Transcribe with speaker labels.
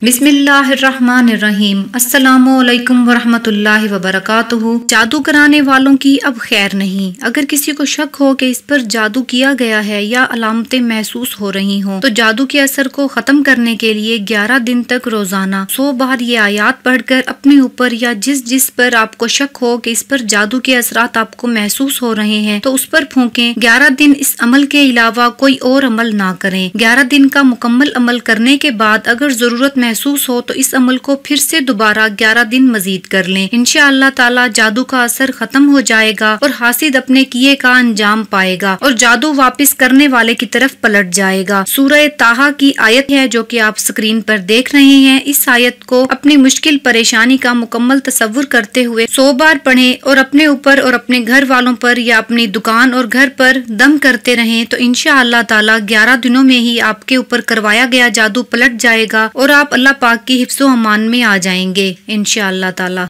Speaker 1: बिस्मिल्लाहिर्रहमानिर्रहीम। अस्सलामु अलैकुम वरहमतुल्लाहि वबरकातुहू। जादू कराने वालों की अब खैर नहीं। अगर किसी को शक हो कि इस पर जादू किया गया है या अलामतें महसूस हो रही हों तो जादू के असर को खत्म करने के लिए 11 दिन तक रोजाना 100 बार ये आयात पढ़कर अपने ऊपर या जिस पर आपको शक हो कि इस पर जादू के असरात आपको महसूस हो रहे हैं तो उस पर फूंकें। 11 दिन इस अमल के अलावा कोई और अमल ना करें। 11 दिन का मुकम्मल अमल करने के बाद अगर जरूरत महसूस हो तो इस अमल को फिर से दोबारा 11 दिन मजीद कर लें। इंशाअल्लाह ताला जादू का असर खत्म हो जाएगा और हासिद अपने किए का अंजाम पाएगा और जादू वापस करने वाले की तरफ पलट जाएगा। सूरह ताहा की आयत है जो कि आप स्क्रीन पर देख रहे हैं। इस आयत को अपनी मुश्किल परेशानी का मुकम्मल तसव्वुर करते हुए 100 बार पढ़ें और अपने ऊपर और अपने घर वालों पर या अपनी दुकान और घर पर दम करते रहें तो इंशाअल्लाह ताला 11 दिनों में ही आपके ऊपर करवाया गया जादू पलट जाएगा और आप अल्लाह पाक की हिफ्ज़ो अमान में आ जाएंगे इंशाअल्लाह ताला।